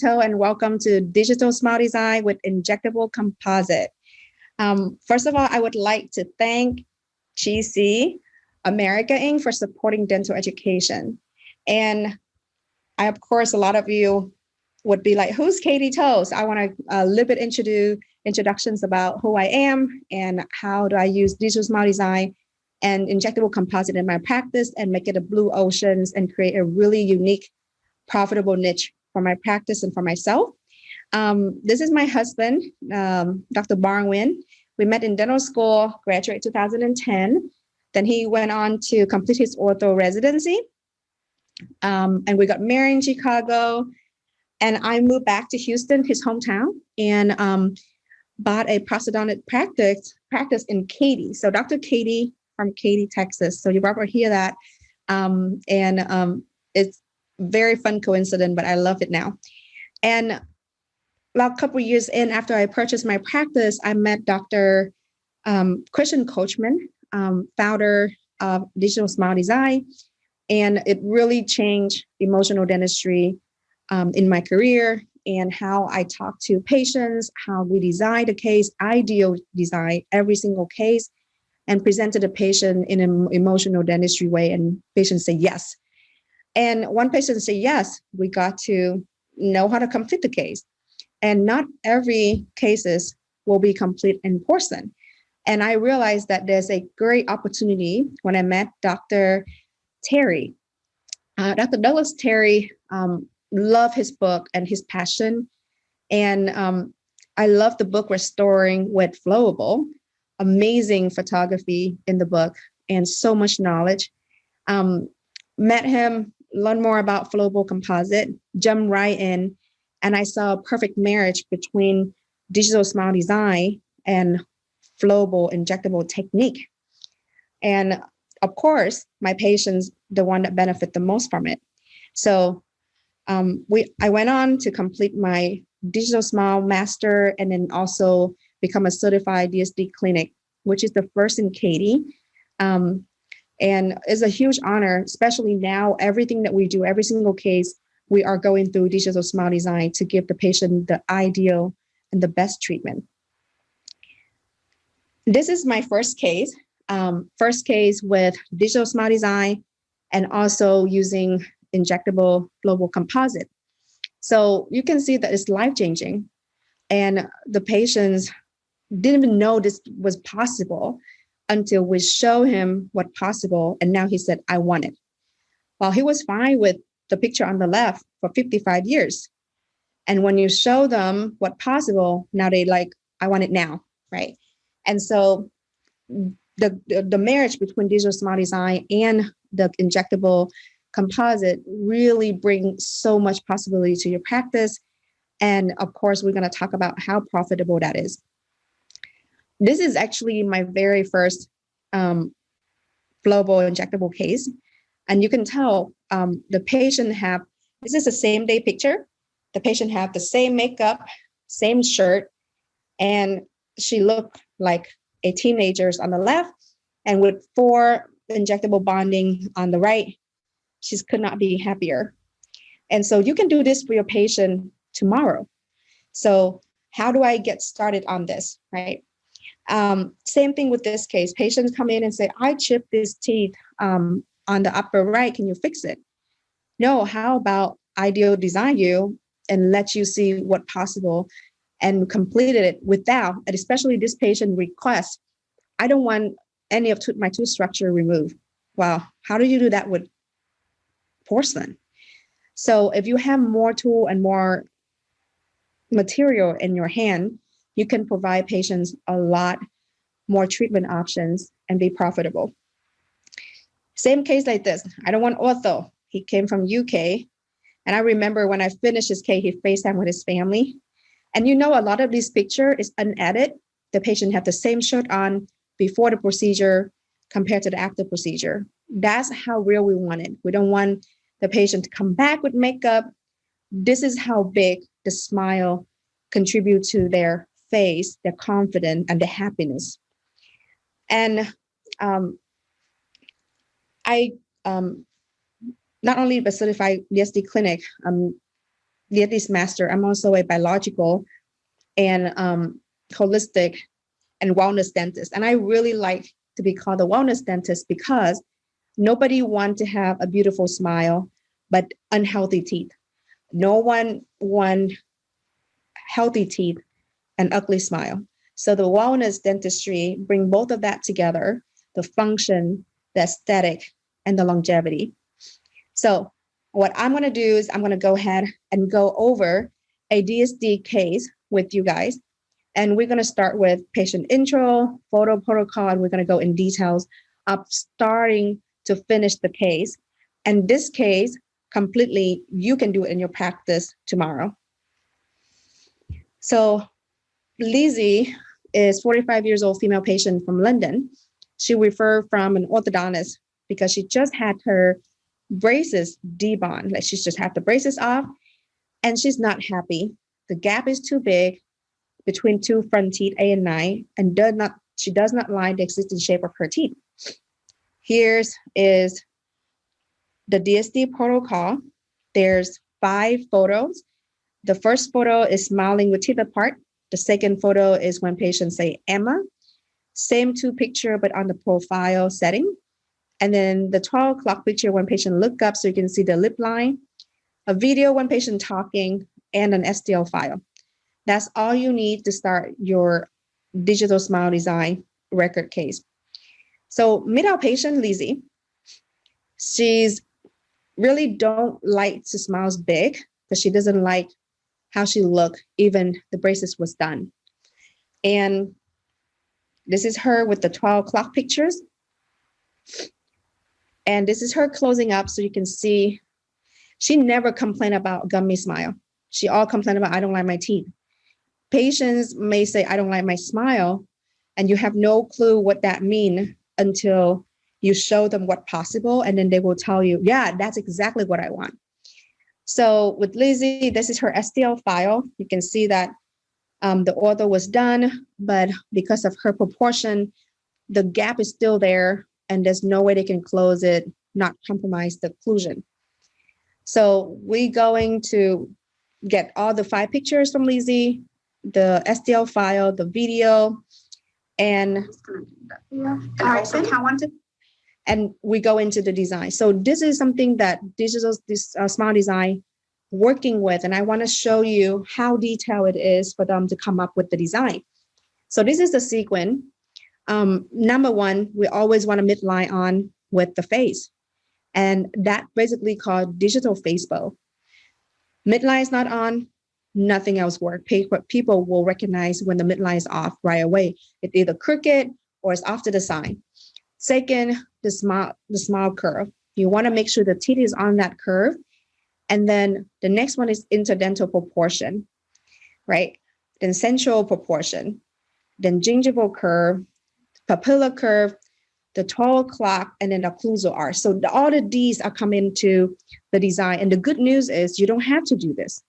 and welcome to Digital Smile Design with Injectable Composite. First of all, I would like to thank GC America Inc. for supporting dental education. And of course, a lot of you would be like, who's Katy Toes? I want to a little bit introductions about who I am and how do I use digital smile design and injectable composite in my practice and make it a blue oceans and create a really unique, profitable niche for my practice and for myself. This is my husband, Dr. Barwin. We met in dental school, graduated 2010. Then he went on to complete his ortho residency. And we got married in Chicago. And I moved back to Houston, his hometown, and bought a prosthodontic practice in Katy. So Dr. Katy from Katy, Texas. So you probably hear that. It's very fun coincidence, but I love it now. And about a couple of years in after I purchased my practice, I met Dr. Christian Coachman, founder of Digital Smile Design. And it really changed emotional dentistry in my career and how I talk to patients, how we design the case, ideal design every single case, and present to the patient in an emotional dentistry way. And patients say yes. And one patient said yes, we got to know how to complete the case. And not every cases will be complete in porcelain. And I realized that there's a great opportunity when I met Dr. Terry. Dr. Douglas Terry, love his book and his passion. And I love the book Restoring with Flowable. Amazing photography in the book and so much knowledge. Met him, learned more about flowable composite, jumped right in, and I saw a perfect marriage between digital smile design and flowable injectable technique. And of course, my patients, the one that benefit the most from it. So I went on to complete my digital smile master and then also become a certified DSD clinic, which is the first in Katy. And it's a huge honor, especially now, everything that we do, every single case, we are going through digital smile design to give the patient the ideal and the best treatment. This is my first case with digital smile design and also using injectable flowable composite. So you can see that it's life-changing. And the patients didn't even know this was possible until we show him what possible. And now he said, I want it. Well, he was fine with the picture on the left for 55 years. And when you show them what possible, now they like, I want it now, right? And so the marriage between digital smile design and the injectable composite really brings so much possibility to your practice. And of course, we're going to talk about how profitable that is. This is actually my very first flowable injectable case. And you can tell the patient this is the same day picture. The patient have the same makeup, same shirt, and she looked like a teenager on the left and with 4 injectable bonding on the right. She could not be happier. And so you can do this for your patient tomorrow. So how do I get started on this, right? Same thing with this case. Patients come in and say, I chipped this teeth on the upper right. Can you fix it? No, how about ideal design you and let you see what possible and completed it without, and especially this patient request, I don't want any of my tooth structure removed. Wow, how do you do that with porcelain? So if you have more tool and more material in your hand, you can provide patients a lot more treatment options and be profitable. Same case like this. I don't want ortho. He came from UK. And I remember when I finished his case, he FaceTime with his family. And you know, a lot of this picture is unedited. The patient had the same shirt on before the procedure compared to the after procedure. That's how real we want it. We don't want the patient to come back with makeup. This is how big the smile contributes to their face, their confidence, and their happiness. And I not only a certified DSD clinic, dentist master. I'm also a biological and holistic and wellness dentist. And I really like to be called a wellness dentist because nobody wants to have a beautiful smile, but unhealthy teeth. No one wants healthy teeth and ugly smile. So the wellness dentistry bring both of that together, the function, the aesthetic, and the longevity. So what I'm going to do is I'm going to go ahead and go over a DSD case with you guys. And we're going to start with patient intro, photo protocol, and we're going to go in details of starting to finish the case. And this case, completely, you can do it in your practice tomorrow. So Lizzie is 45 years old, female patient from London. She referred from an orthodontist because she just had her braces debond. Like she's just had the braces off and she's not happy. The gap is too big between two front teeth, 8 and 9, and she does not like the existing shape of her teeth. Here's is the DSD protocol. There's 5 photos. The first photo is smiling with teeth apart. The second photo is when patients say Emma. Same 2 picture, but on the profile setting. And then the 12 o'clock picture when patient look up so you can see the lip line. A video when patient talking, and an STL file. That's all you need to start your digital smile design record case. So meet our patient, Lizzie. She's really don't like to smile big because she doesn't like how she look, even the braces was done. And this is her with the 12 o'clock pictures. And this is her closing up so you can see she never complained about gummy smile. She all complained about, I don't like my teeth. Patients may say, I don't like my smile, and you have no clue what that means until you show them what's possible, and then they will tell you, yeah, that's exactly what I want. So with Lizzie, this is her STL file. You can see that the ortho was done, but because of her proportion, the gap is still there, and there's no way they can close it, not compromise the occlusion. So we're going to get all the 5 pictures from Lizzie, the STL file, the video, and also count it. And we go into the design. So this is something that digital smile design working with, and I want to show you how detailed it is for them to come up with the design. So this is the sequence. Number 1, we always want a midline on with the face, and that basically called digital face bow. Midline is not on, nothing else works. People will recognize when the midline is off right away. It's either crooked or it's off to the side. Second, the smile curve. You want to make sure the teeth is on that curve. And then the next one is interdental proportion, right? Then central proportion, then gingival curve, papilla curve, the 12 o'clock, and then the occlusal arch. So all of these are coming to the design. And the good news is you don't have to do this.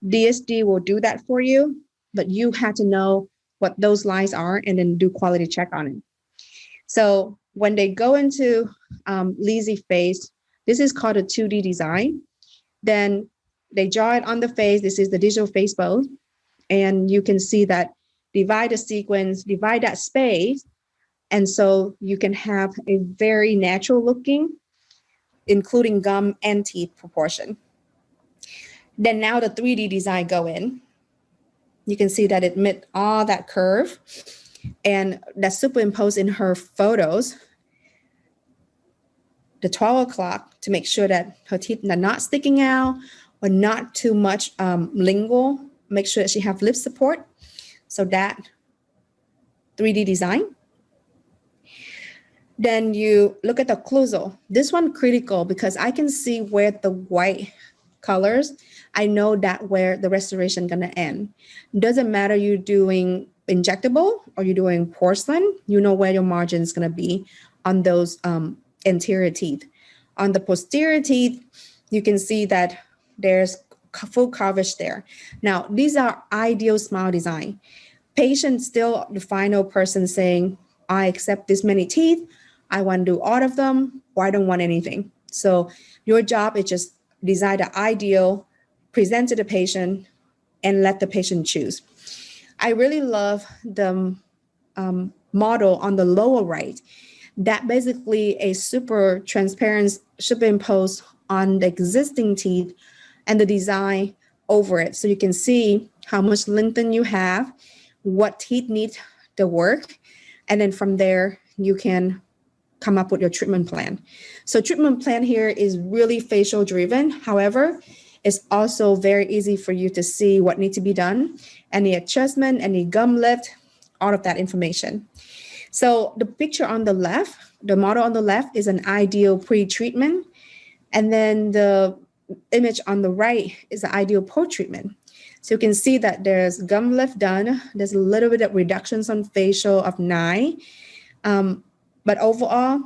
DSD will do that for you, but you have to know what those lines are and then do quality check on it. So when they go into Lizzie face, this is called a 2D design. Then they draw it on the face. This is the digital face bow. And you can see that divide the sequence, divide that space. And so you can have a very natural looking, including gum and teeth proportion. Then now the 3D design go in. You can see that it met all that curve and that's superimposed in her photos. The 12 o'clock to make sure that her teeth are not sticking out or not too much lingual. Make sure that she have lip support. So that 3D design. Then you look at the occlusal. This one critical because I can see where the white colors, I know that where the restoration gonna end. Doesn't matter you're doing injectable or you're doing porcelain, you know where your margin is gonna be on those anterior teeth. On the posterior teeth, you can see that there's full coverage there. Now, these are ideal smile design. Patient still the final person saying, I accept this many teeth, I want to do all of them, or I don't want anything. So your job is just design the ideal present to the patient, and let the patient choose. I really love the model on the lower right. That basically a super transparent superimposed on the existing teeth and the design over it. So you can see how much lengthen you have, what teeth need the work, and then from there you can come up with your treatment plan. So treatment plan here is really facial driven. However, it's also very easy for you to see what needs to be done, any adjustment, any gum lift, all of that information. So the picture on the left, the model on the left is an ideal pre-treatment. And then the image on the right is the ideal post-treatment. So you can see that there's gum lift done. There's a little bit of reductions on facial of 9. But overall,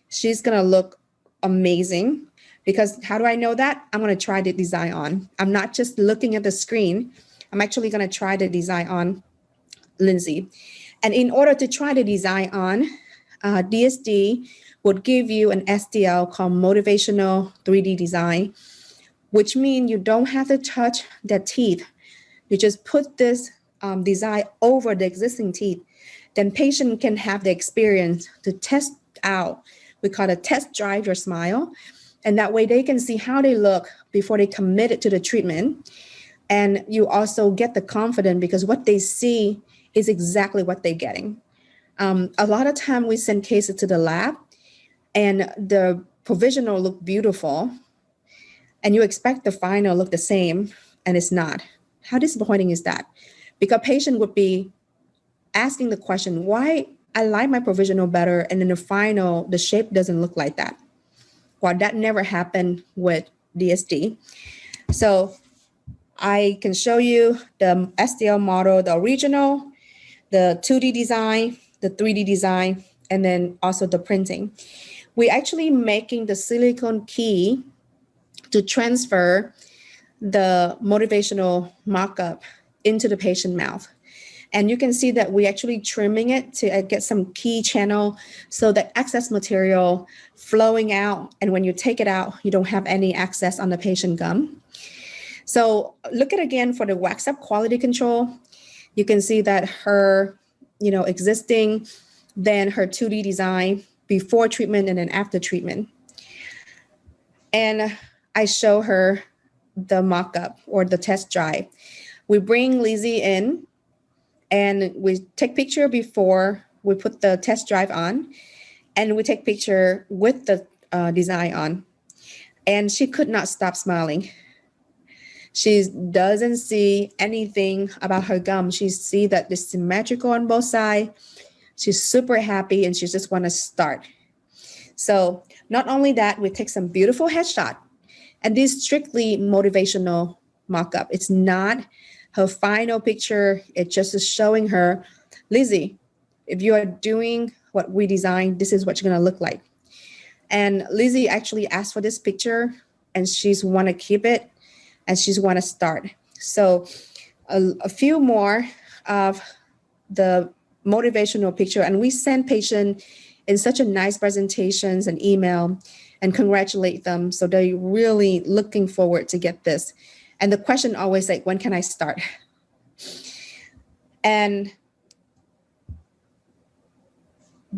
she's going to look amazing. Because how do I know that? I'm going to try the design on. I'm not just looking at the screen. I'm actually going to try the design on Lindsay. And in order to try the design on, DSD would give you an STL called Motivational 3D Design, which means you don't have to touch the teeth. You just put this design over the existing teeth. Then patient can have the experience to test out. We call it test drive your smile. And that way they can see how they look before they commit it to the treatment. And you also get the confidence because what they see is exactly what they're getting. A lot of time we send cases to the lab and the provisional look beautiful and you expect the final look the same and it's not. How disappointing is that? Because patient would be asking the question, why I like my provisional better and in the final, the shape doesn't look like that. Well, that never happened with DSD. So I can show you the STL model, the original, the 2D design, the 3D design, and then also the printing. We're actually making the silicone key to transfer the motivational mock-up into the patient mouth. And you can see that we're actually trimming it to get some key channel so that excess material flowing out. And when you take it out, you don't have any excess on the patient gum. So look at again for the wax up quality control. You can see that her, existing, then her 2D design before treatment and then after treatment. And I show her the mock-up or the test drive. We bring Lizzie in and we take picture before we put the test drive on, and we take picture with the design on. And she could not stop smiling. She doesn't see anything about her gum. She see that it's symmetrical on both sides. She's super happy and she just want to start. So not only that, we take some beautiful headshot. And this is strictly motivational mock-up. It's not her final picture. It just is showing her, Lizzie, if you are doing what we designed, this is what you're going to look like. And Lizzie actually asked for this picture and she's want to keep it and she's want to start. So a few more of the motivational picture, and we send patient in such a nice presentations and email and congratulate them. So they're really looking forward to get this. And the question always like, when can I start? And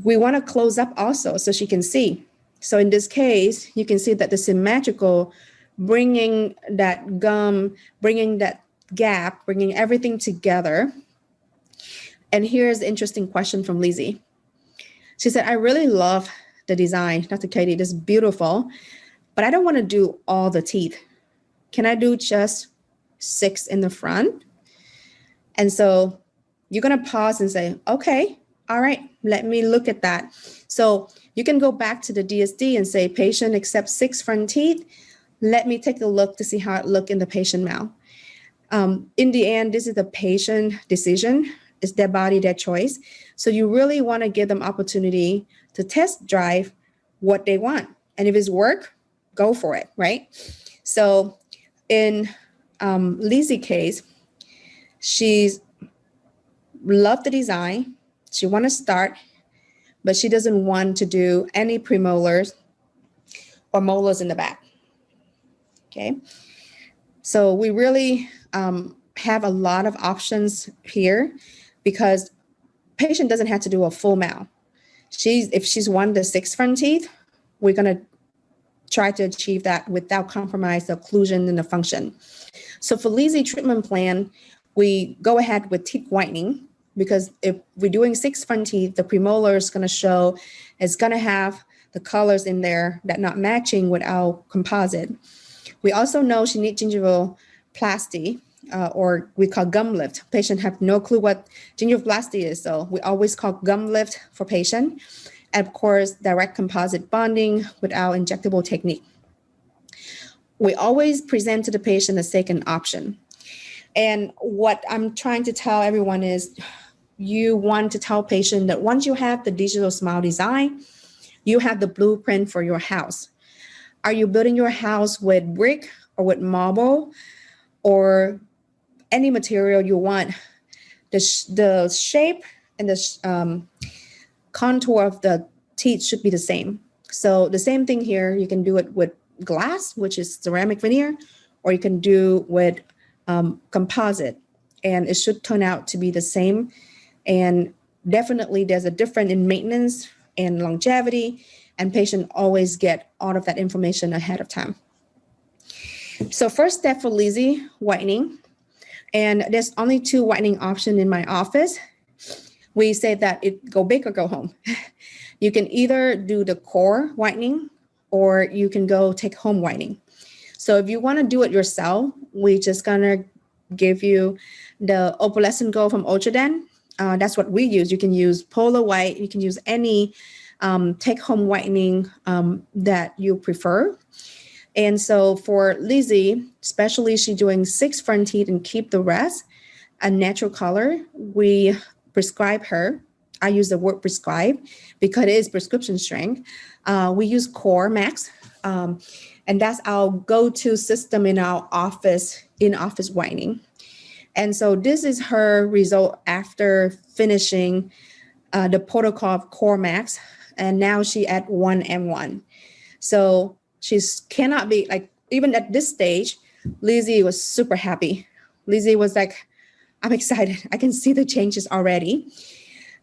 we want to close up also so she can see. So in this case, you can see that the symmetrical, bringing that gum, bringing that gap, bringing everything together. And here's the interesting question from Lizzie. She said, I really love the design, Dr. Katy, this is beautiful, but I don't want to do all the teeth. Can I do just 6 in the front? And so you're going to pause and say, okay, all right, let me look at that. So you can go back to the DSD and say, patient accepts 6 front teeth. Let me take a look to see how it look in the patient mouth. In the end, this is the patient decision. It's their body, their choice. So you really want to give them opportunity to test drive what they want. And if it's work, go for it, right? So in Lizzie's case, she's loved the design. She want to start, but she doesn't want to do any premolars or molars in the back. Okay. So we really have a lot of options here because patient doesn't have to do a full mouth. If she's 1 to 6 front teeth, we're going to try to achieve that without compromise the occlusion and the function. So for Lizzie treatment plan, we go ahead with teeth whitening because if we're doing 6 front teeth, the premolar is going to show, it's going to have the colors in there that not matching with our composite. We also know she needs gingivoplasty, or we call gum lift. Patient have no clue what gingivoplasty is, so we always call gum lift for patient. And of course, direct composite bonding with our injectable technique. We always present to the patient a second option. And what I'm trying to tell everyone is you want to tell patient that once you have the digital smile design, you have the blueprint for your house. Are you building your house with brick or with marble or any material you want? The shape and the contour of the teeth should be the same. So the same thing here, you can do it with glass, which is ceramic veneer, or you can do with composite, and it should turn out to be the same. And definitely there's a difference in maintenance and longevity, and patient always get all of that information ahead of time. So first step for Lizzie, whitening. And there's only 2 whitening options in my office. We say that it go big or go home. You can either do the core whitening or you can go take home whitening. So if you want to do it yourself, we just gonna give you the opalescent gold from Ultradent. That's what we use. You can use Polar White. You can use any take home whitening that you prefer. And so for Lizzie, especially she's doing 6 front teeth and keep the rest a natural color, we prescribe her. I use the word prescribe because it is prescription strength. We use Core Max, and that's our go-to system in our office, in-office whitening. And so this is her result after finishing the protocol of Core Max, and now she at 1M1. So she's cannot be like, even at this stage, Lizzie was super happy. Lizzie was like, I'm excited. I can see the changes already.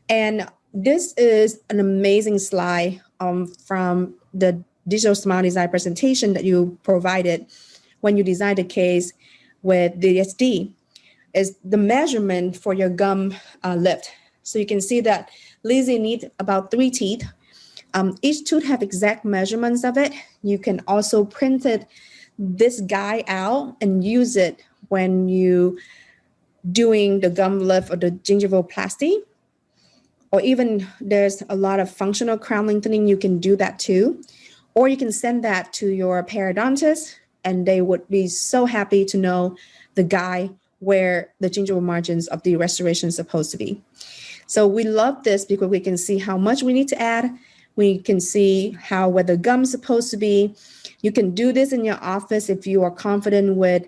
And this is an amazing slide from the digital smile design presentation that you provided when you designed the case with DSD. Is the measurement for your gum lift. So you can see that Lizzie needs about 3 teeth. Each tooth have exact measurements of it. You can also print this guy out and use it when you doing the gum lift or the gingivoplasty. Or even there's a lot of functional crown lengthening, you can do that too. Or you can send that to your periodontist and they would be so happy to know the guy where the gingival margins of the restoration is supposed to be. So we love this because we can see how much we need to add. We can see where the gum is supposed to be. You can do this in your office if you are confident with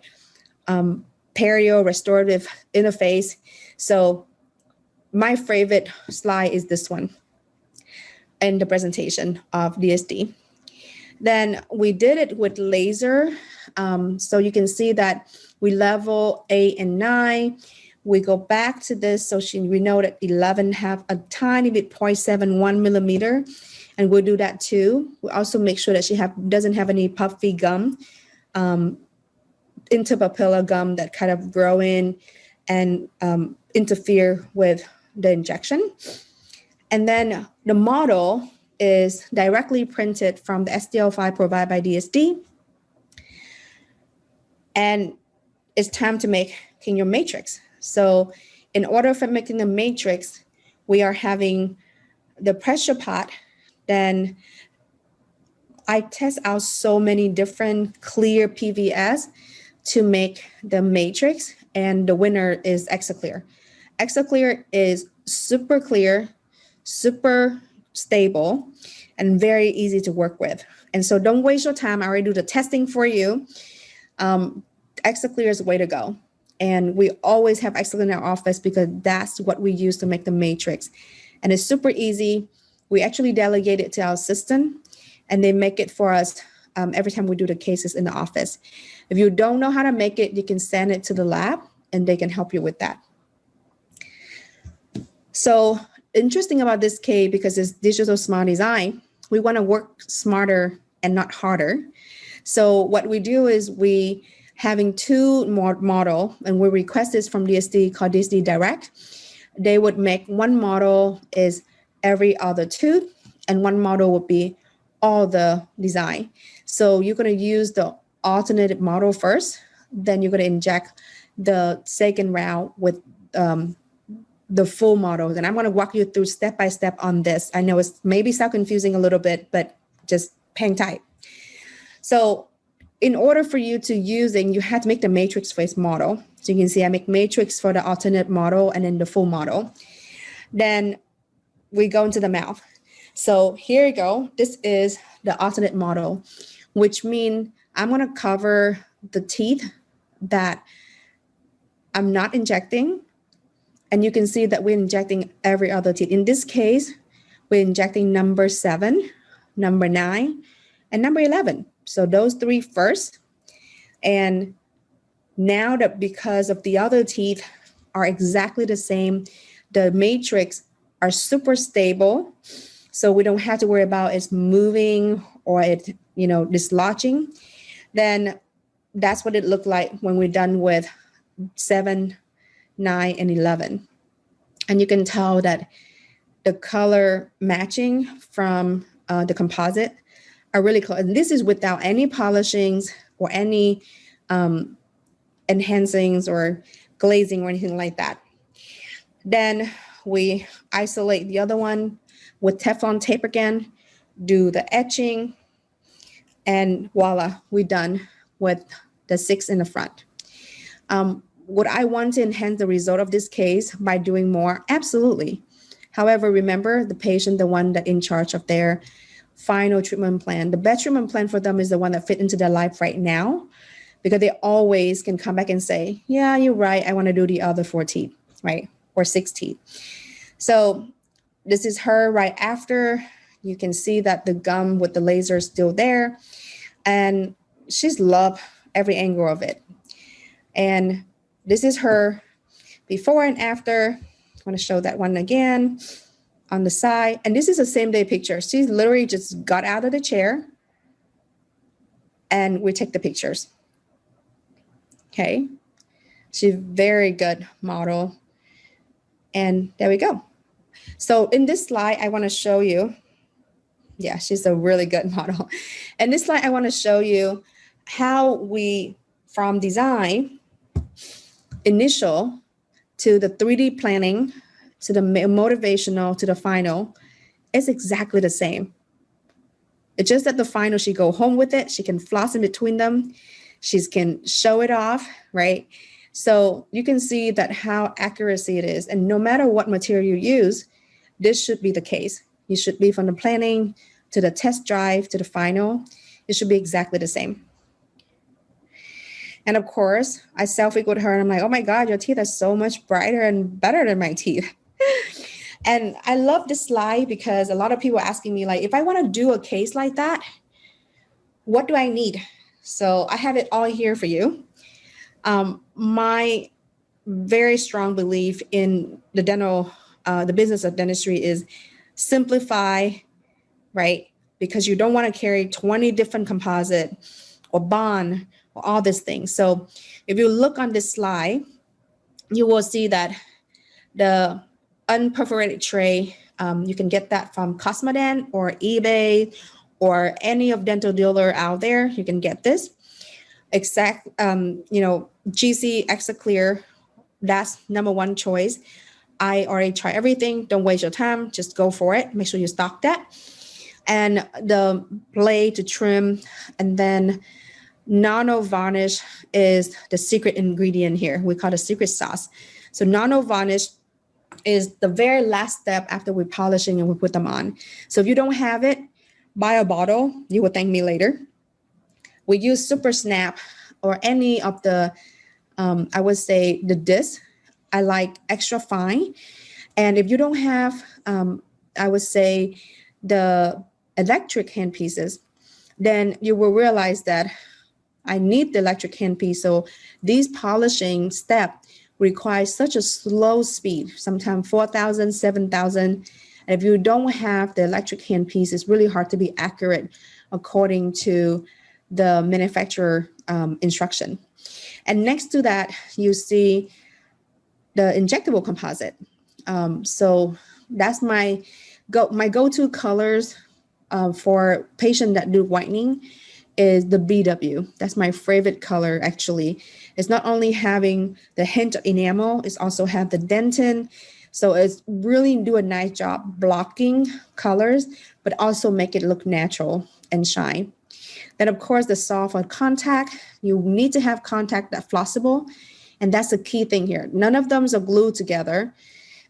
perio restorative interface. So my favorite slide is this one in the presentation of DSD. Then we did it with laser. So you can see that we level 8 and 9. We go back to this. So we know that 11 have a tiny bit 0.71 millimeter. And we'll do that too. We also make sure that she doesn't have any puffy gum, interpapilla gum that kind of grow in and interfere with the injection. And then the model is directly printed from the STL file provided by DSD. And it's time to make your matrix. So in order for making the matrix, we are having the pressure pot. Then I test out so many different clear PVS to make the matrix, and the winner is Exoclear. Exoclear is super clear, super stable, and very easy to work with. And so don't waste your time. I already do the testing for you. Exoclear is the way to go. And we always have Exoclear in our office because that's what we use to make the matrix. And it's super easy. We actually delegate it to our assistant and they make it for us every time we do the cases in the office. If you don't know how to make it, you can send it to the lab and they can help you with that. So interesting about this case, because it's digital smart design, we want to work smarter and not harder. So what we do is we having two model, and we request this from DSD called DSD Direct. They would make one model is every other tooth, and one model would be all the design. So you're going to use the alternative model first, then you're going to inject the second round with the full models. And I'm going to walk you through step by step on this. I know it's maybe sound confusing a little bit, but just hang tight. So in order for you to use it, you have to make the matrix face model. So you can see I make matrix for the alternate model and then the full model. Then we go into the mouth. So here you go. This is the alternate model, which means I'm going to cover the teeth that I'm not injecting. And you can see that we're injecting every other teeth. In this case, we're injecting number 7, number 9, and number 11. So those 3 first. And now that because of the other teeth are exactly the same, the matrix are super stable. So we don't have to worry about it moving or it, dislodging. Then that's what it looked like when we're done with 7, 9, and 11. And you can tell that the color matching from the composite are really close. And this is without any polishings or any enhancings or glazing or anything like that. Then we isolate the other one with Teflon tape again, do the etching, and voila, we're done with the 6 in the front. Would I want to enhance the result of this case by doing more? Absolutely. However, remember the patient, the one that in charge of their final treatment plan. The best treatment plan for them is the one that fit into their life right now, because they always can come back and say, yeah, you're right. I want to do the other 4 teeth, right? Or 6 teeth. So this is her right after. You can see that the gum with the laser is still there. And she's loved every angle of it. And this is her before and after. I want to show that one again on the side. And this is a same day picture. She literally just got out of the chair and we take the pictures. Okay. She's a very good model. And there we go. So in this slide, I want to show you, yeah, she's a really good model. In this slide, I want to show you how we, from design, initial to the 3D planning, to the motivational, to the final, it's exactly the same. It's just that the final, she go home with it. She can floss in between them. She can show it off, right? So you can see that how accuracy it is. And no matter what material you use, this should be the case. You should be from the planning to the test drive to the final. It should be exactly the same. And of course, I selfie with her and I'm like, oh my God, your teeth are so much brighter and better than my teeth. And I love this slide because a lot of people are asking me, like, if I want to do a case like that, what do I need? So I have it all here for you. My very strong belief in the the business of dentistry is simplify, right? Because you don't want to carry 20 different composite or bond or all these things. So if you look on this slide, you will see that the unperforated tray, you can get that from Cosmodent or eBay or any of dental dealer out there. You can get this. GC Extra Clear, that's number 1 choice. I already try everything. Don't waste your time. Just go for it. Make sure you stock that. And the blade to trim, and then nano varnish is the secret ingredient here. We call it secret sauce. So nano varnish is the very last step after we're polishing and we put them on. So if you don't have it, buy a bottle. You will thank me later. We use Super Snap or any of the, I would say the disc. I like extra fine. And if you don't have, I would say the electric hand pieces, then you will realize that I need the electric handpiece. So these polishing step requires such a slow speed, sometimes 4,000, 7,000. And if you don't have the electric handpiece, it's really hard to be accurate according to the manufacturer instruction. And next to that, you see the injectable composite. So that's my go-to colors for patients that do whitening is the BW. That's my favorite color, actually. It's not only having the hint of enamel, it's also have the dentin. So it's really do a nice job blocking colors, but also make it look natural and shine. Then, of course, the soft contact. You need to have contact that's flossable. And that's the key thing here. None of them are glued together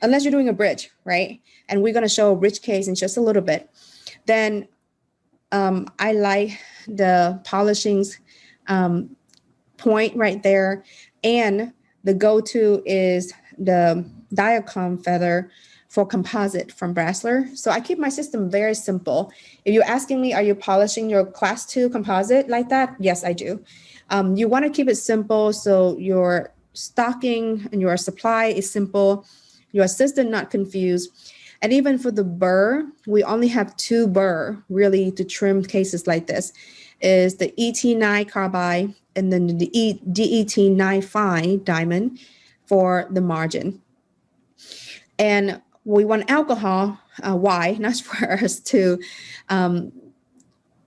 unless you're doing a bridge, right? And we're going to show a bridge case in just a little bit. Then I like the polishings point right there. And the go-to is the Diacom feather for composite from Brasseler. So I keep my system very simple. If you're asking me, are you polishing your class 2 composite like that? Yes, I do. You want to keep it simple so your stocking and your supply is simple, your assistant not confused. And even for the burr, we only have 2 burr really to trim cases like this, is the ET9 carbide and then the DET9 fine diamond for the margin. And we want alcohol. Why? Not for us to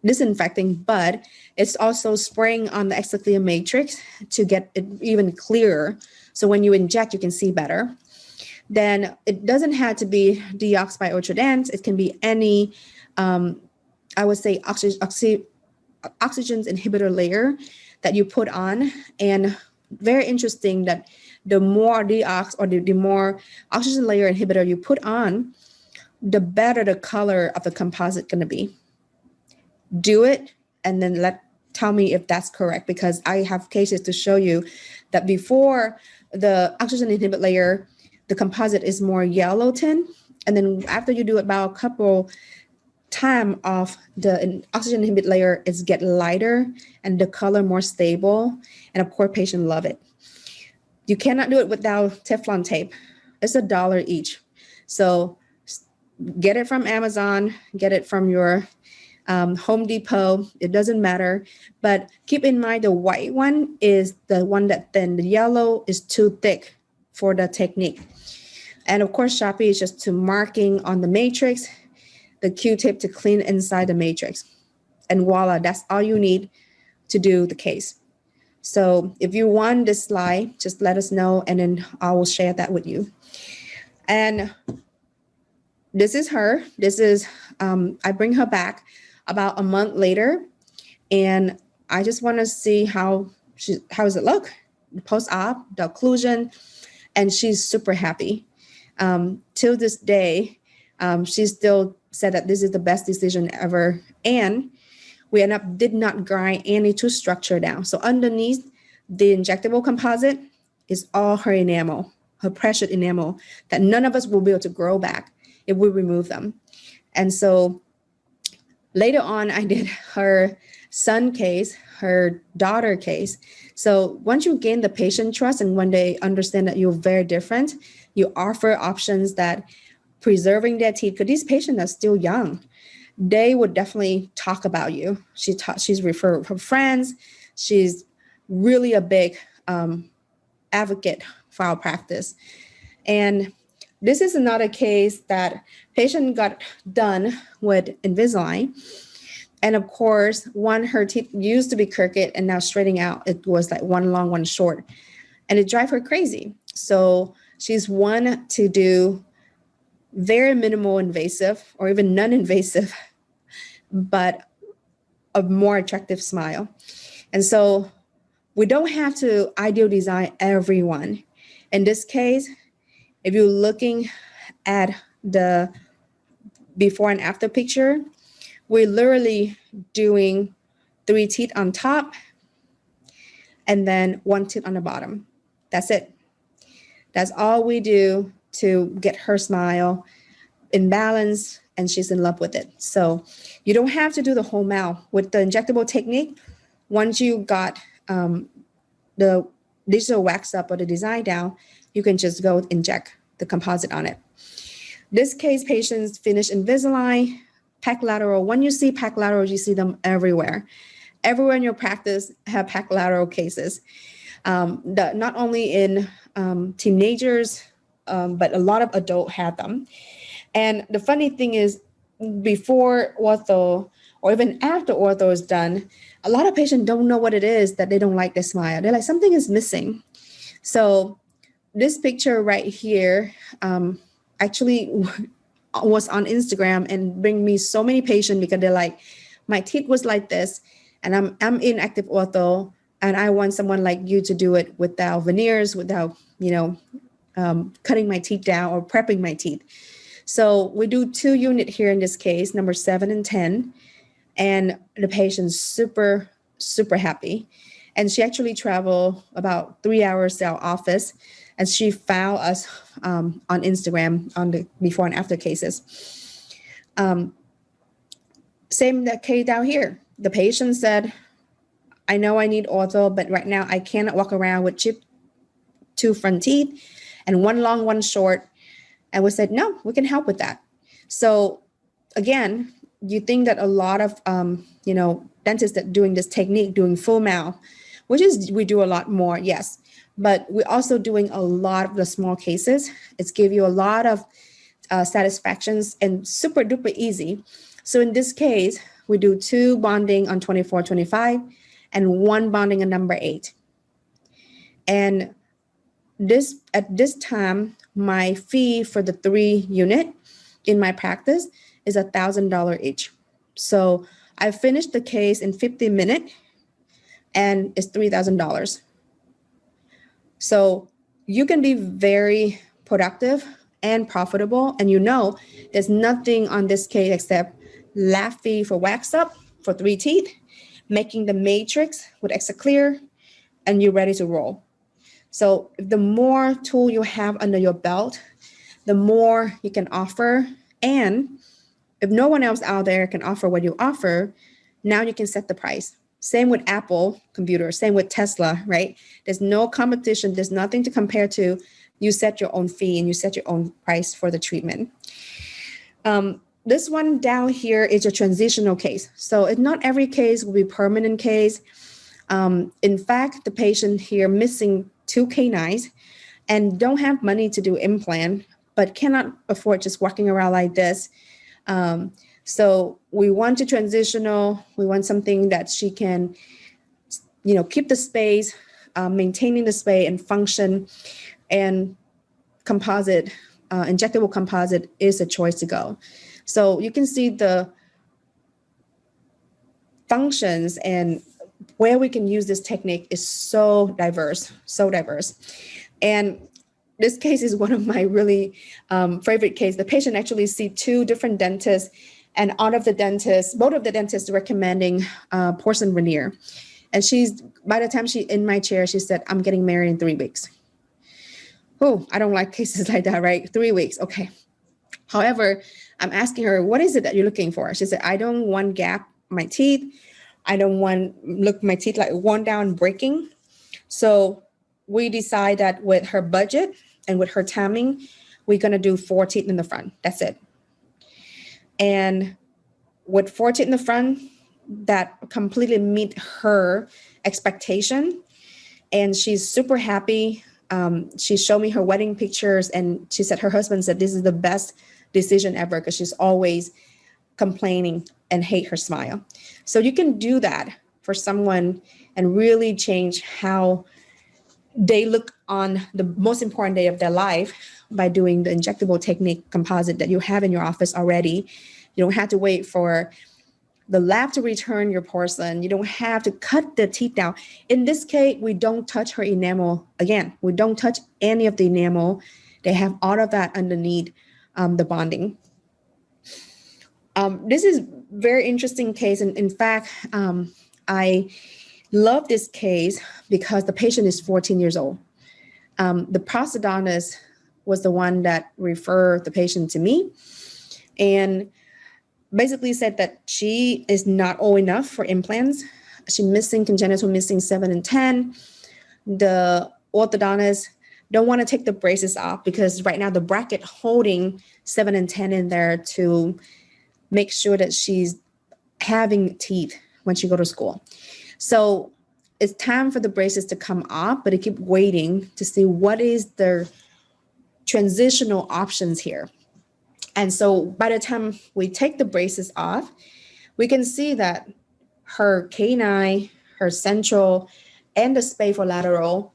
disinfecting, but it's also spraying on the extra matrix to get it even clearer. So when you inject, you can see better. Then it doesn't have to be deox by ultradense. It can be any, I would say, oxygen inhibitor layer that you put on. And very interesting that the more deox or the more oxygen layer inhibitor you put on, the better the color of the composite going to be. Do it and then tell me if that's correct, because I have cases to show you that before the oxygen inhibit layer, the composite is more yellow tint. And then after you do it about a couple time of the oxygen inhibit layer, it's get lighter and the color more stable. And of course, patients love it. You cannot do it without Teflon tape. It's $1 each. So get it from Amazon, get it from your Home Depot. It doesn't matter. But keep in mind the white one is the one that thin. The yellow is too thick for the technique. And of course, Sharpie is just to marking on the matrix, the Q-tip to clean inside the matrix. And voila, that's all you need to do the case. So if you want this slide, just let us know and then I will share that with you. And this is her. This is, I bring her back about a month later. And I just want to see how does it look? The post-op, the occlusion, and she's super happy. Till this day, she still said that this is the best decision ever. And we did not grind any tooth structure down. So underneath the injectable composite is all her enamel, her precious enamel that none of us will be able to grow back if we remove them. And so later on, I did her son case, her daughter case. So once you gain the patient trust and when they understand that you're very different, you offer options that preserving their teeth, because these patients are still young. They would definitely talk about you. She's referred her friends. She's really a big advocate for our practice. And this is another case that patient got done with Invisalign. And of course, her teeth used to be crooked and now straightening out. It was like one long, one short. And it drives her crazy. So she's one to do very minimal invasive or even non-invasive, but a more attractive smile. And so we don't have to ideal design everyone. In this case, if you're looking at the before and after picture, we're literally doing 3 teeth on top and then 1 tooth on the bottom. That's it. That's all we do to get her smile in balance and she's in love with it. So you don't have to do the whole mouth. With the injectable technique, once you got the digital wax up or the design down, you can just go inject the composite on it. This case, patients finish Invisalign, pack lateral. When you see pack lateral, you see them everywhere. Everywhere in your practice have pack lateral cases. Not only in teenagers, but a lot of adults have them. And the funny thing is, before ortho or even after ortho is done, a lot of patients don't know what it is that they don't like the smile. They're like, something is missing. So this picture right here actually was on Instagram and bring me so many patients because they're like, my teeth was like this, and I'm in active ortho, and I want someone like you to do it without veneers, without cutting my teeth down or prepping my teeth. So we do 2 units here in this case, number 7 and 10, and the patient's super, super happy. And she actually traveled about 3 hours to our office, and she found us on Instagram on the before and after cases. Same that case down here. The patient said, I know I need ortho, but right now I cannot walk around with chipped 2 front teeth and 1 long, 1 short. And we said, no, we can help with that. So again, you think that a lot of, dentists that doing this technique, doing full mouth, which is, we do a lot more, yes. But we're also doing a lot of the small cases. It's give you a lot of satisfactions and super duper easy. So in this case, we do 2 bonding on 24, 25, and 1 bonding on number 8. And at this time, my fee for the 3 unit in my practice is $1,000 each. So I finished the case in 50 minutes, and it's $3,000. So you can be very productive and profitable, and there's nothing on this case except lab fee for wax up for 3 teeth, making the matrix with extra clear, and you're ready to roll. So the more tool you have under your belt, the more you can offer. And if no one else out there can offer what you offer, now you can set the price. Same with Apple computer, same with Tesla, right? There's no competition. There's nothing to compare to. You set your own fee and you set your own price for the treatment. This one down here is a transitional case. So it's not every case will be permanent case. In fact, the patient here missing 2 canines and don't have money to do implant, but cannot afford just walking around like this. So we want to transitional. We want something that she can, keep the space, maintaining the space and function, and composite, injectable composite is a choice to go. So you can see the functions and where we can use this technique is so diverse. And this case is one of my really favorite cases. The patient actually see 2 different dentists, and both of the dentists recommending porcelain veneer. And by the time she in my chair, she said, I'm getting married in 3 weeks. Oh, I don't like cases like that, right? 3 weeks, okay. However, I'm asking her, what is it that you're looking for? She said, I don't want gap in my teeth. I don't want my teeth like worn down, breaking. So we decide that with her budget and with her timing, we're going to do 4 teeth in the front. That's it. And with 4 teeth in the front, that completely meet her expectation. And she's super happy. She showed me her wedding pictures, and she said her husband said this is the best decision ever because she's always complaining and hate her smile. So you can do that for someone and really change how they look on the most important day of their life by doing the injectable technique composite that you have in your office already. You don't have to wait for the lab to return your porcelain. You don't have to cut the teeth down. In this case, we don't touch her enamel. Again, we don't touch any of the enamel. They have all of that underneath the bonding. This is very interesting case. And in fact, I love this case because the patient is 14 years old. The prosthodontist was the one that referred the patient to me. And basically said that she is not old enough for implants. She's missing congenital missing 7 and 10. The orthodontist don't want to take the braces off because right now the bracket holding 7 and 10 in there to make sure that she's having teeth when she go to school. So it's time for the braces to come off, but I keep waiting to see what is the transitional options here. And so by the time we take the braces off, we can see that her canine, her central, and the spatio-lateral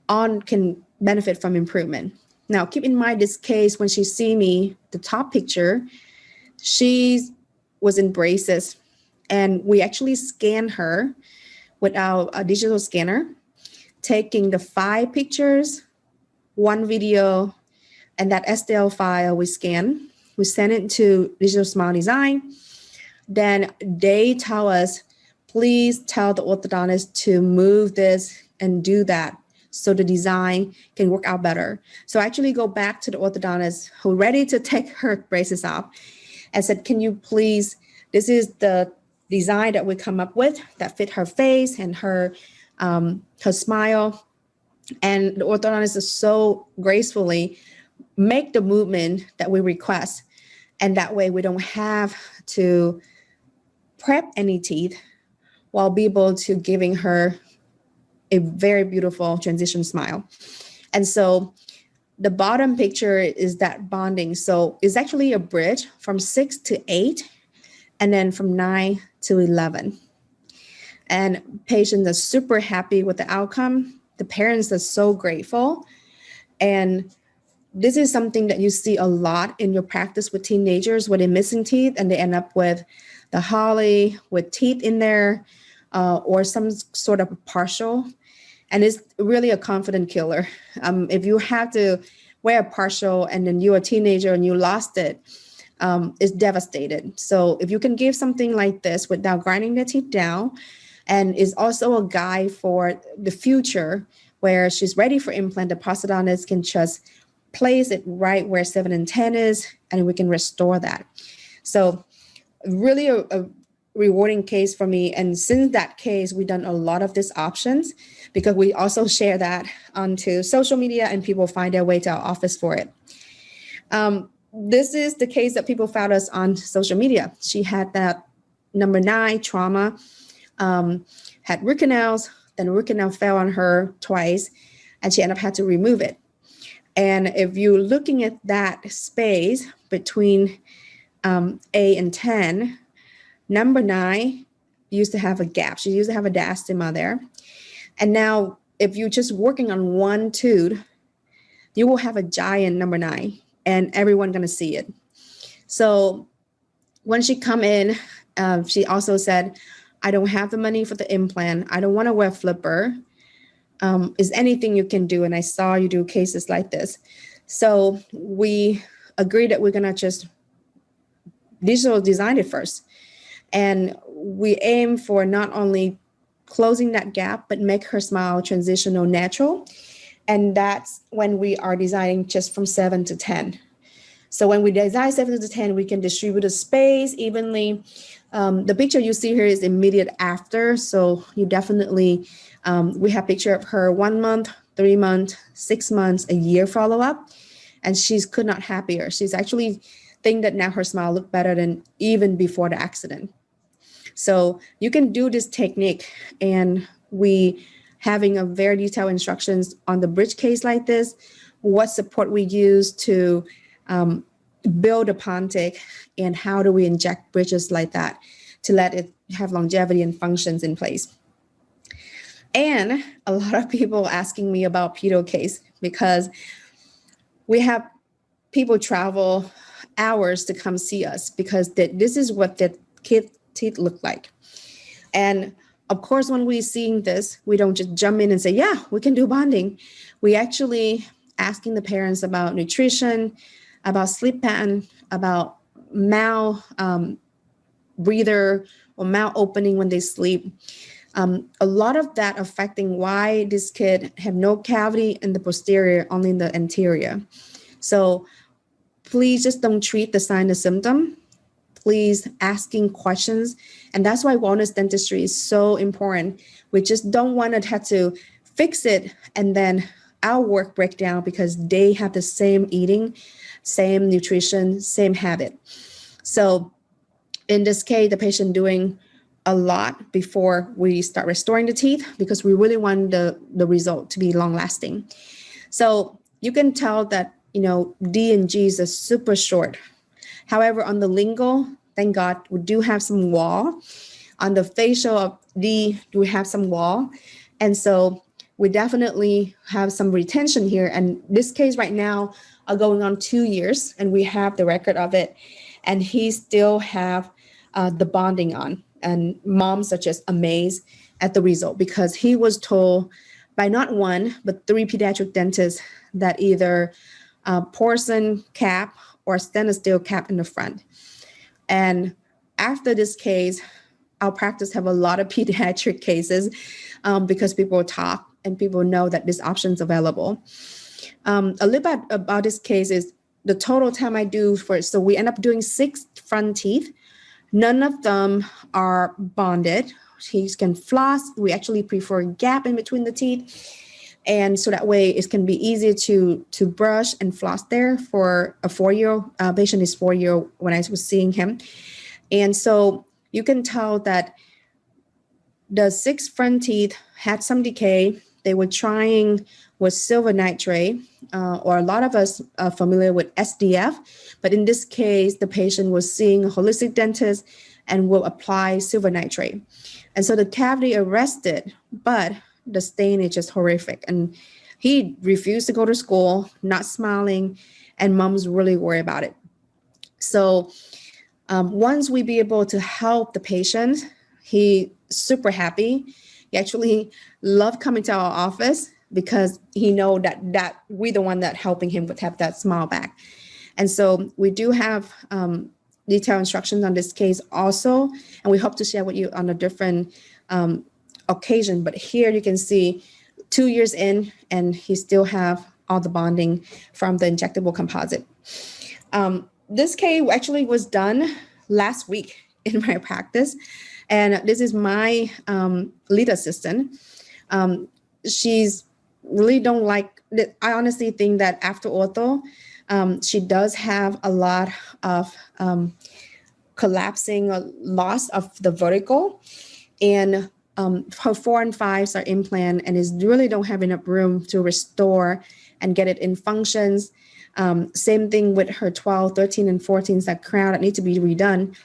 on can benefit from improvement. Now, keep in mind this case, when she see me, the top picture, she was in braces, and we actually scanned her with a digital scanner, taking the 5 pictures, 1 video, and that STL file we scan. We send it to Digital Smile Design. Then they tell us, please tell the orthodontist to move this and do that so the design can work out better. So I actually go back to the orthodontist who ready to take her braces off and said, can you please, this is the design that we come up with that fit her face and her smile. And the orthodontist is so gracefully make the movement that we request. And that way we don't have to prep any teeth while be able to giving her a very beautiful transition smile. And so the bottom picture is that bonding. So it's actually a bridge from 6 to 8, and then from 9 to 11. And patients are super happy with the outcome. The parents are so grateful. And this is something that you see a lot in your practice with teenagers when they're missing teeth and they end up with the Holly with teeth in there or some sort of partial. And it's really a confident killer. If you have to wear a partial and then you're a teenager and you lost it, it's devastated. So if you can give something like this without grinding the teeth down, and is also a guide for the future where she's ready for implant, the prosthodontist can just place it right where 7 and 10 is, and we can restore that. So really a rewarding case for me. And since that case, we've done a lot of these options because we also share that onto social media and people find their way to our office for it. This is the case that people found us on social media. She had that number 9 trauma, had root canals, then root canal fell on her twice, and she ended up had to remove it. And if you're looking at that space between A and 10, number 9 used to have a gap. She used to have a diastema there. And now if you're just working on one tooth, you will have a giant number 9 and everyone gonna see it. So when she come in, she also said, I don't have the money for the implant. I don't wanna wear flipper. Is anything you can do? And I saw you do cases like this. So we agreed that we're gonna just digital design it first. And we aim for not only closing that gap, but make her smile transitional natural. And that's when we are designing just from 7 to 10. So when we design 7 to 10, we can distribute the space evenly. The picture you see here is immediate after. So you definitely, we have a picture of her 1 month, 3 months, 6 months, a year follow-up. And she's could not happier. She's actually think that now her smile look better than even before the accident. So you can do this technique, and we having a very detailed instructions on the bridge case like this, what support we use to build a pontic, and how do we inject bridges like that to let it have longevity and functions in place. And a lot of people asking me about pedo case because we have people travel hours to come see us because this is what the kid teeth look like. And of course, when we're seeing this, we don't just jump in and say, yeah, we can do bonding. We actually asking the parents about nutrition, about sleep pattern, about mouth breather or mouth opening when they sleep. A lot of that affecting why this kid have no cavity in the posterior, only in the anterior. So please just don't treat the sign and symptom. please asking questions. And that's why wellness dentistry is so important. We just don't want to have to fix it and then our work break down because they have the same eating, same nutrition, same habit. So in this case, the patient doing a lot before we start restoring the teeth because we really want the result to be long lasting. So you can tell that, D and G is super short. However, on the lingual, thank God, we do have some wall. On the facial of D, we have some wall. And so we definitely have some retention here. And this case right now are going on 2 years, and we have the record of it. And he still have the bonding on. And moms are just amazed at the result because he was told by not one, but 3 pediatric dentists that either porcelain cap or stainless steel cap in the front. And after this case, our practice have a lot of pediatric cases because people talk and people know that this option is available. A little bit about this case is the total time I do so we end up doing 6 front teeth. None of them are bonded. He can floss. We actually prefer a gap in between the teeth. And so that way it can be easier to brush and floss there for a 4-year-old. Patient is 4-year-old when I was seeing him. And so you can tell that the 6 front teeth had some decay. They were trying with silver nitrate, or a lot of us are familiar with SDF. But in this case, the patient was seeing a holistic dentist and will apply silver nitrate. And so the cavity arrested, but the stain is just horrific. And he refused to go to school, not smiling, and mom's really worried about it. So once we be able to help the patient, he super happy. He actually loved coming to our office because he know that we the one that helping him with have that smile back. And so we do have detailed instructions on this case also, and we hope to share with you on a different occasion. But here you can see 2 years in, and he still have all the bonding from the injectable composite. This case actually was done last week in my practice, and this is my lead assistant. She's really don't like. I honestly think that after ortho, she does have a lot of collapsing or loss of the vertical, and her 4 and 5s are implant and is really don't have enough room to restore and get it in functions. Same thing with her 12, 13, and 14s, that crown that need to be redone.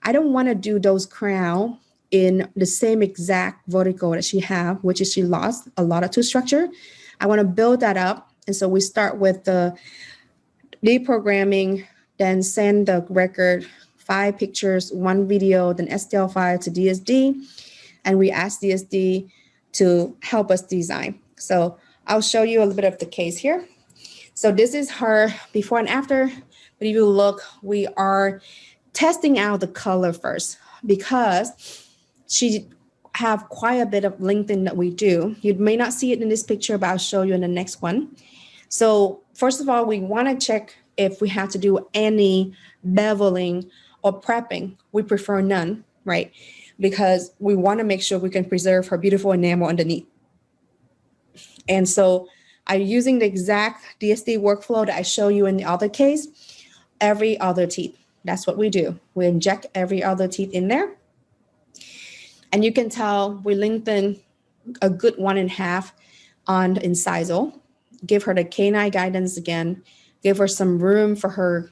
I don't want to do those crown in the same exact vertical that she have, which is she lost a lot of tooth structure. I want to build that up. And so we start with the deprogramming, then send the record, 5 pictures, 1 video, then STL file to DSD. And we ask DSD to help us design. So I'll show you a little bit of the case here. So this is her before and after. But if you look, we are testing out the color first because she have quite a bit of lengthening that we do. You may not see it in this picture, but I'll show you in the next one. So first of all, we want to check if we have to do any beveling or prepping. We prefer none, right? Because we want to make sure we can preserve her beautiful enamel underneath. And so I'm using the exact DSD workflow that I show you in the other case, every other teeth. That's what we do. We inject every other teeth in there. And you can tell we lengthen a good 1.5 on the incisal, give her the canine guidance again, give her some room for her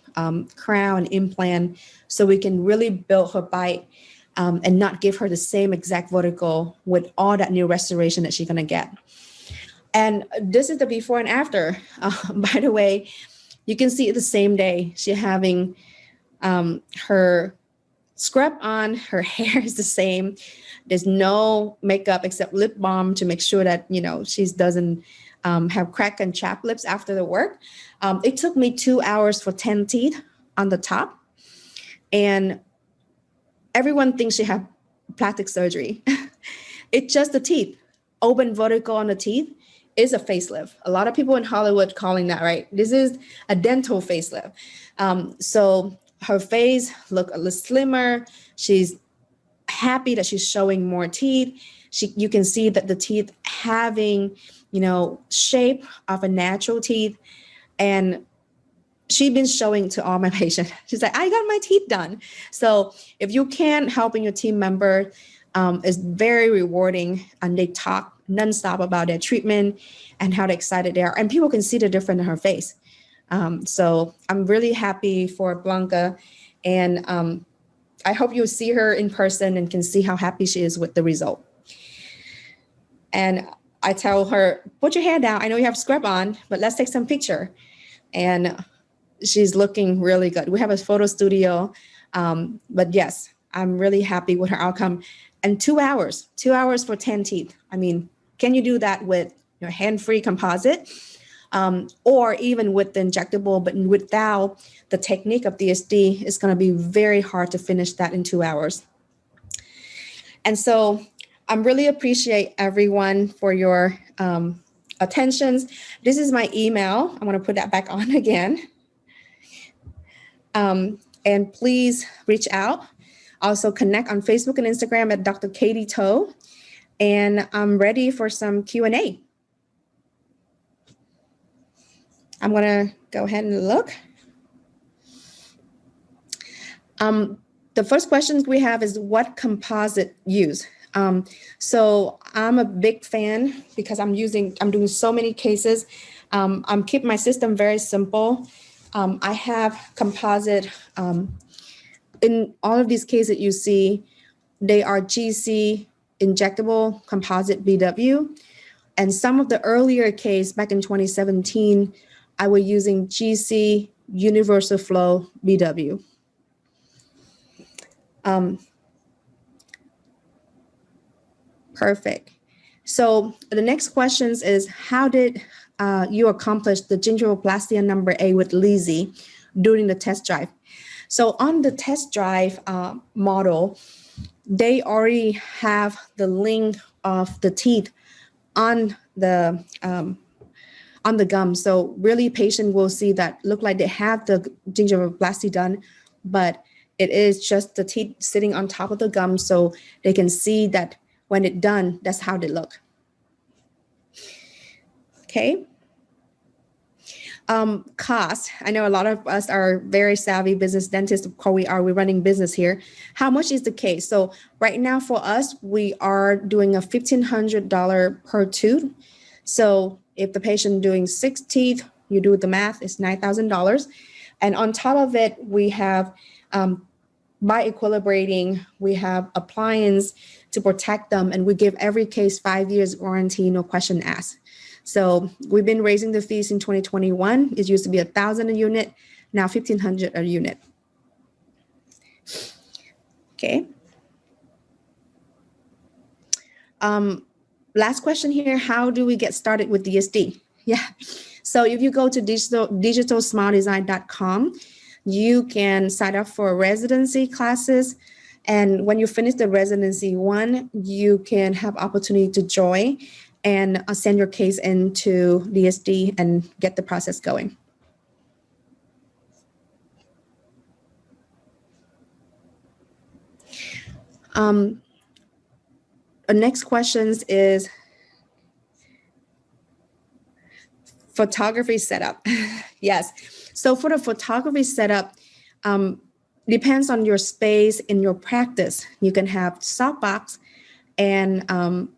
crown implant so we can really build her bite and not give her the same exact vertical with all that new restoration that she's going to get. And this is the before and after. By the way, you can see it the same day. She's having her scrub on, her hair is the same. There's no makeup except lip balm to make sure that, she doesn't have crack and chapped lips after the work. It took me 2 hours for 10 teeth on the top. And everyone thinks she had plastic surgery. It's just the teeth. Open vertical on the teeth is a facelift. A lot of people in Hollywood calling that, right? This is a dental facelift. So her face look a little slimmer. She's happy that she's showing more teeth. You can see that the teeth having, shape of a natural teeth. And she's been showing to all my patients. She's like, I got my teeth done. So if you can helping your team member, it's very rewarding. And they talk nonstop about their treatment and how excited they are. And people can see the difference in her face. So I'm really happy for Blanca. And I hope you see her in person and can see how happy she is with the result. And I tell her, put your hair down. I know you have scrub on, but let's take some picture. And she's looking really good. We have a photo studio. But yes, I'm really happy with her outcome. And 2 hours for 10 teeth. I mean, can you do that with your hand-free composite? Or even with the injectable, but without the technique of DSD, it's going to be very hard to finish that in 2 hours. And so I really appreciate everyone for your attentions. This is my email. I'm going to put that back on again. And please reach out. Also connect on Facebook and Instagram at Dr. Katy Toe. And I'm ready for some Q&A. I'm going to go ahead and look. The first question we have is what composite use? So I'm a big fan because I'm doing so many cases. I'm keeping my system very simple. I have composite in all of these cases that you see, they are GC Injectable Composite BW. And some of the earlier case back in 2017, I was using GC Universal Flow BW. Perfect. So the next questions is, how did you accomplish the gingivaloplastia number A with Lizzie during the test drive? So on the test drive model, they already have the link of the teeth on the gum. So really patient will see that look like they have the gingivaloplasty done, but it is just the teeth sitting on top of the gum, so they can see that when it's done, that's how they look. Okay. Cost. I know a lot of us are very savvy business dentists. Of course, we're running business here. How much is the case? So right now for us, we are doing a $1,500 per tooth. So if the patient doing 6 teeth, you do the math, it's $9,000. And on top of it, we have by equilibrating, we have appliance to protect them, and we give every case 5 years warranty, no question asked. So we've been raising the fees in 2021. It used to be $1,000 a unit, now $1,500 a unit. Okay. Last question here, how do we get started with DSD? Yeah. So if you go to digitalsmiledesign.com, you can sign up for residency classes. And when you finish the residency one, you can have opportunity to join and send your case into DSD and get the process going. The next questions is photography setup. Yes. So for the photography setup, depends on your space in your practice. You can have softbox and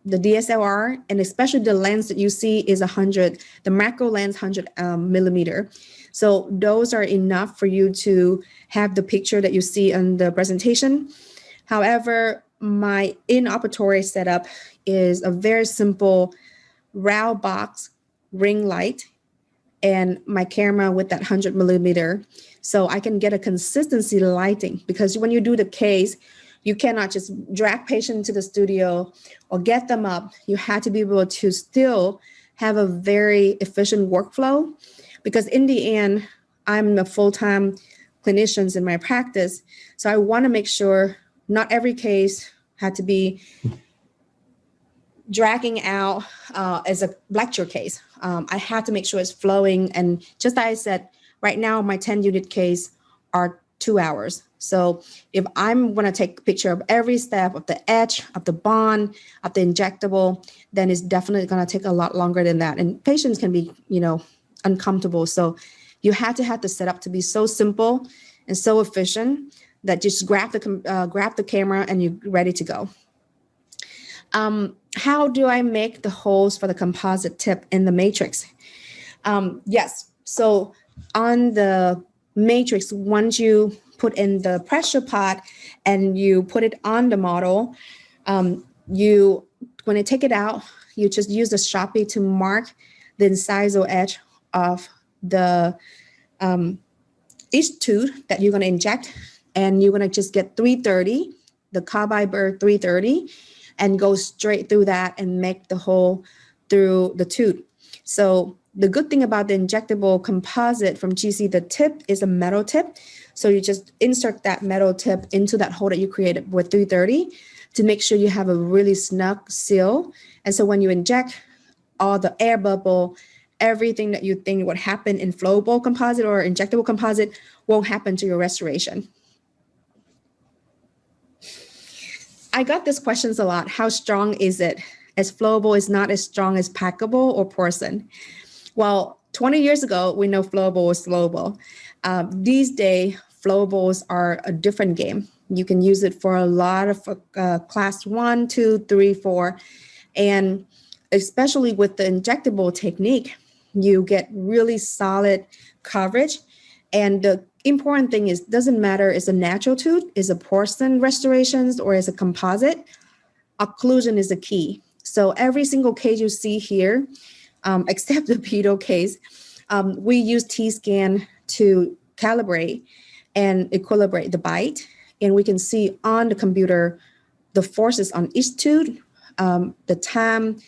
the DSLR, and especially the lens that you see is 100, the macro lens 100 millimeter. So those are enough for you to have the picture that you see in the presentation. However, my in-operatory setup is a very simple round box ring light and my camera with that 100 millimeter. So I can get a consistency lighting, because when you do the case, you cannot just drag patients to the studio or get them up. You have to be able to still have a very efficient workflow, because in the end, I'm a full-time clinician in my practice. So I want to make sure not every case had to be dragging out as a lecture case. I had to make sure it's flowing. And just like I said, right now, my 10 unit case are 2 hours. So if I'm going to take a picture of every step of the edge, of the bond, of the injectable, then it's definitely going to take a lot longer than that. And patients can be, uncomfortable. So you have to have the setup to be so simple and so efficient that just grab the camera and you're ready to go. How do I make the holes for the composite tip in the matrix? Yes. So on the matrix, once you put in the pressure pot and you put it on the model, when you take it out, you just use the Sharpie to mark the incisal edge of the each tooth that you're going to inject, and you're going to just get 330, the carbide burr 330, and go straight through that and make the hole through the tooth. So the good thing about the injectable composite from GC, the tip is a metal tip. So you just insert that metal tip into that hole that you created with 330 to make sure you have a really snug seal. And so when you inject, all the air bubble, everything that you think would happen in flowable composite or injectable composite won't happen to your restoration. I got these questions a lot. How strong is it? As flowable is not as strong as packable or porcelain. Well, 20 years ago, we know flowable was flowable. These days, flowables are a different game. You can use it for a lot of class 1, 2, 3, 4. And especially with the injectable technique, you get really solid coverage. And the important thing is, doesn't matter is a natural tooth, is a porcelain restorations, or is a composite, occlusion is the key. So every single case you see here, except the pedo case, we use T-scan to calibrate and equilibrate the bite. And we can see on the computer the forces on each tooth, the time,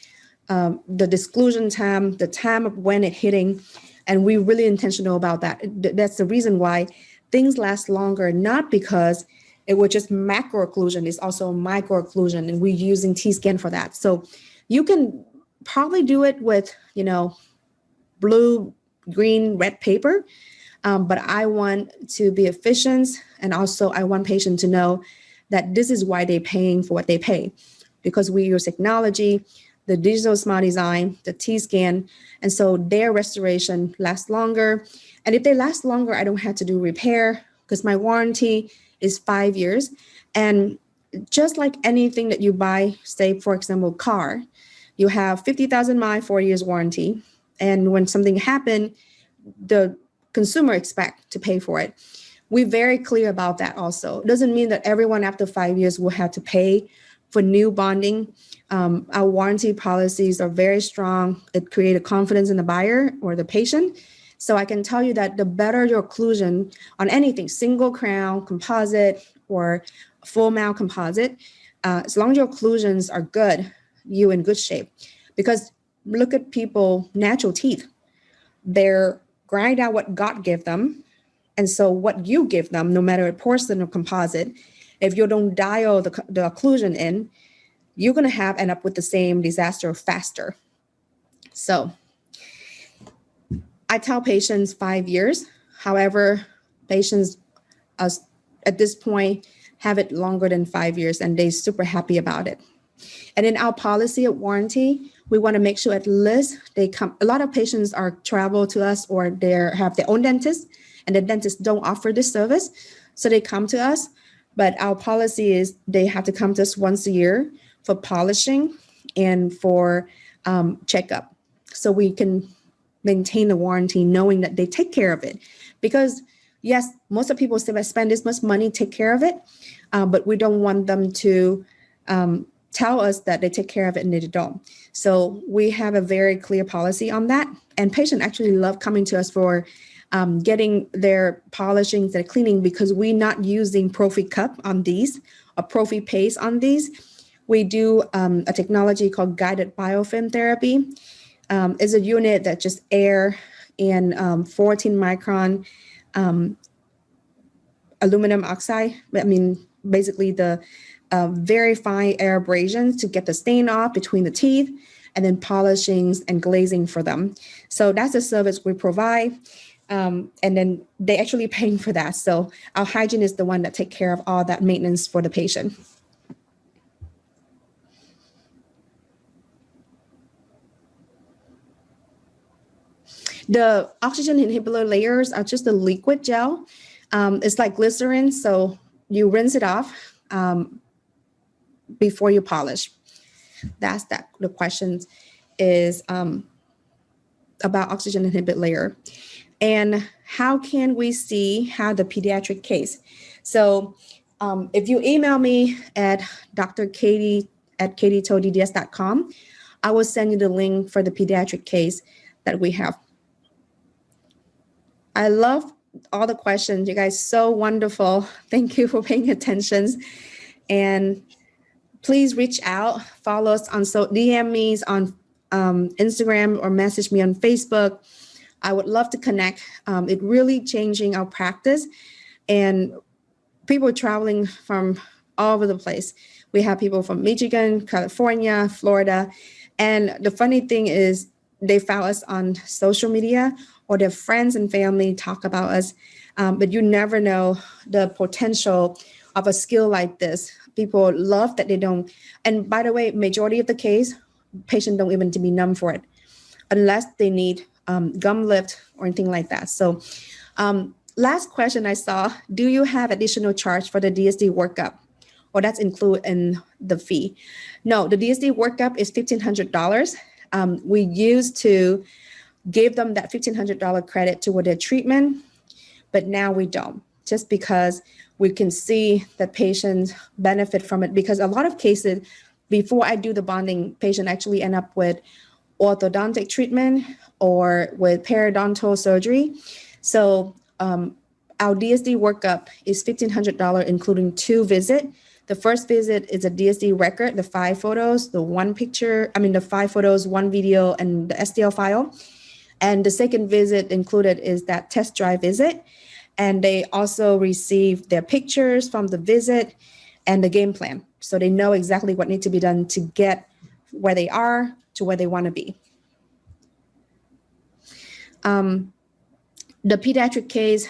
the disclusion time, the time of when it's hitting. And we're really intentional about that. That's the reason why things last longer, not because it was just macro occlusion, it's also micro occlusion, and we're using T-scan for that. So you can probably do it with, blue, green, red paper, but I want to be efficient, and also I want patients to know that this is why they're paying for what they pay, because we use technology, the digital smart design, the T-scan, and so their restoration lasts longer. And if they last longer, I don't have to do repair because my warranty is 5 years. And just like anything that you buy, say, for example, car, you have 50,000 mile, 4 years warranty. And when something happened, the consumer expect to pay for it. We're very clear about that also. It doesn't mean that everyone after 5 years will have to pay for new bonding. Our warranty policies are very strong. It creates confidence in the buyer or the patient. So I can tell you that the better your occlusion on anything, single crown, composite, or full mouth composite, as long as your occlusions are good, you're in good shape. Because look at people, natural teeth. They're grind out what God gave them. And so what you give them, no matter porcelain or composite, if you don't dial the occlusion in, you're going to end up with the same disaster faster. So I tell patients 5 years. However, patients at this point have it longer than 5 years, and they're super happy about it. And in our policy of warranty, we want to make sure at least they come. A lot of patients are travel to us, or they have their own dentist, and the dentists don't offer this service, so they come to us. But our policy is they have to come to us once a year for polishing and for checkup, so we can maintain the warranty, knowing that they take care of it. Because yes, most of people say I spend this much money, take care of it, but we don't want them to tell us that they take care of it and they don't. So we have a very clear policy on that, and patients actually love coming to us for getting their polishing, their cleaning, because we're not using Prophy cup on these or Prophy paste on these. We do a technology called guided biofilm therapy. It's a unit that just air in 14 micron aluminum oxide. I mean, basically the very fine air abrasions to get the stain off between the teeth, and then polishings and glazing for them. So that's a service we provide. And then they actually paying for that. So our hygiene is the one that take care of all that maintenance for the patient. The oxygen inhibitor layers are just a liquid gel. It's like glycerin, so you rinse it off before you polish. That's that. The question is about oxygen inhibitor layer. And how can we see how the pediatric case? So if you email me at drkaty@katytodds.com, I will send you the link for the pediatric case that we have. I love all the questions. You guys so wonderful. Thank you for paying attention. And please reach out, follow us on DM me on Instagram or message me on Facebook. I would love to connect. It really changing our practice, and people traveling from all over the place. We have people from Michigan, California, Florida. And the funny thing is they found us on social media, or their friends and family talk about us. But you never know the potential of a skill like this. People love that they don't. And by the way, majority of the case, patients don't even to be numb for it unless they need gum lift or anything like that. So last question I saw, do you have additional charge for the DSD workup? Or that's included in the fee? No, the DSD workup is $1,500. We used to give them that $1,500 credit toward their treatment, but now we don't, just because we can see that patients benefit from it. Because a lot of cases, before I do the bonding, patient actually end up with orthodontic treatment or with periodontal surgery. So our DSD workup is $1,500, including 2 visits. The first visit is a DSD record, the 5 photos, the 5 photos, 1 video, and the STL file. And the second visit included is that test drive visit. And they also receive their pictures from the visit and the game plan. So they know exactly what needs to be done to get where they are to where they want to be. The pediatric case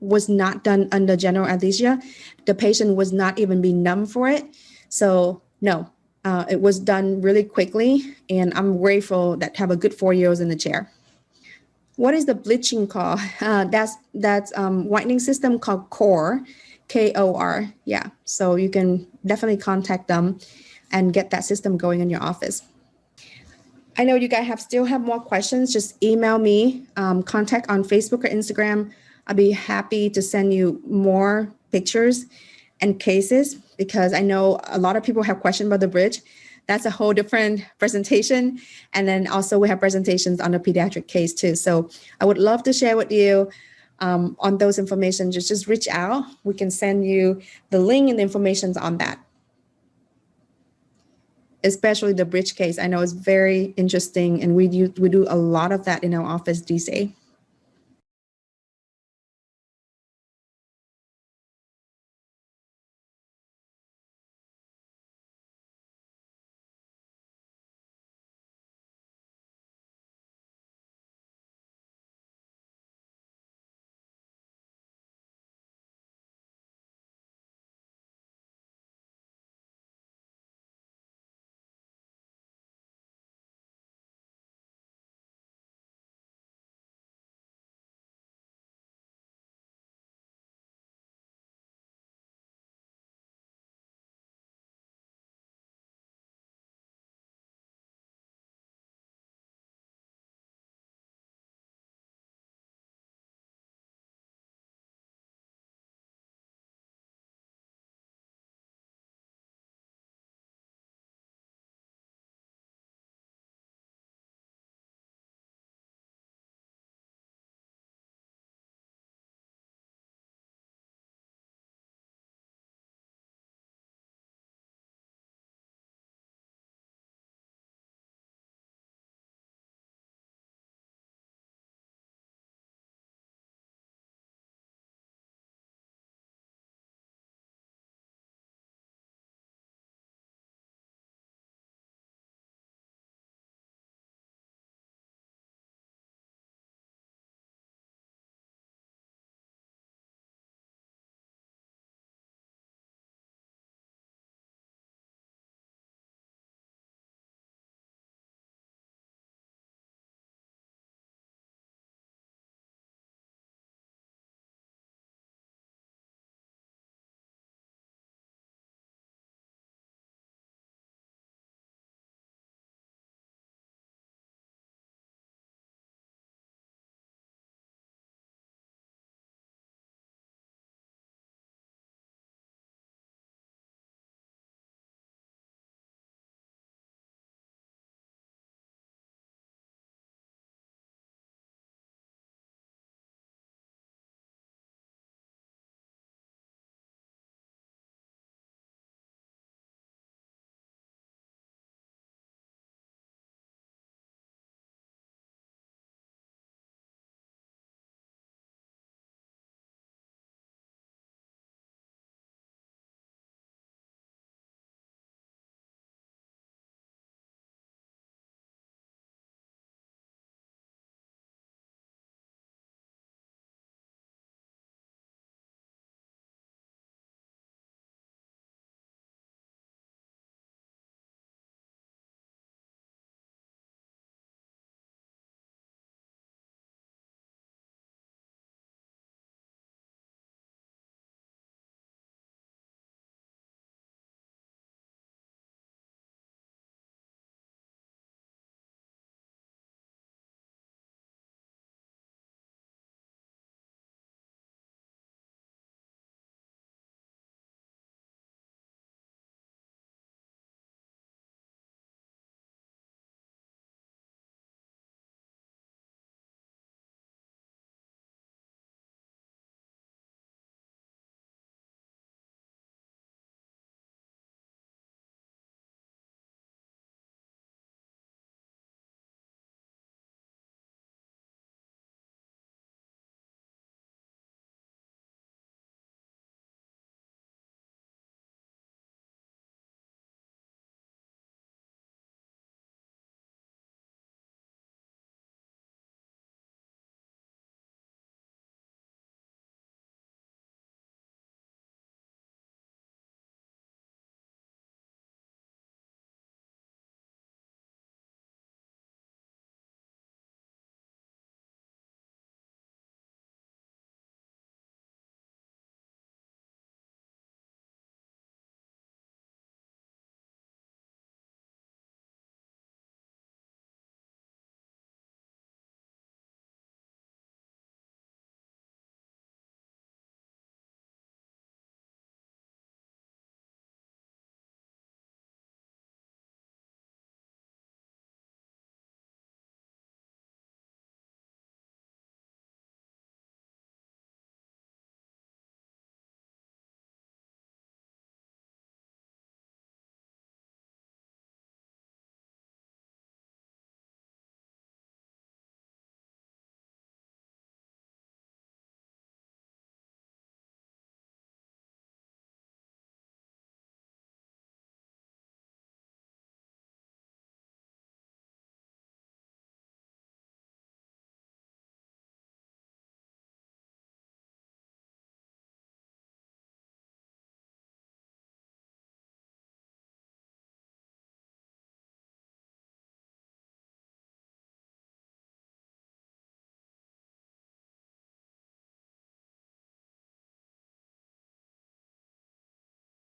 was not done under general anesthesia. The patient was not even being numb for it. So no, it was done really quickly, and I'm grateful that have a good 4-year-olds in the chair. What is the bleaching called? That's whitening system called Core, K-O-R. Yeah, so you can definitely contact them and get that system going in your office. I know you guys still have more questions. Just email me, contact on Facebook or Instagram. I'll be happy to send you more pictures and cases, because I know a lot of people have questions about the bridge. That's a whole different presentation. And then also we have presentations on the pediatric case too. So I would love to share with you on those information. Just reach out. We can send you the link and the information on that. Especially the bridge case. I know it's very interesting, and we do a lot of that in our office these days.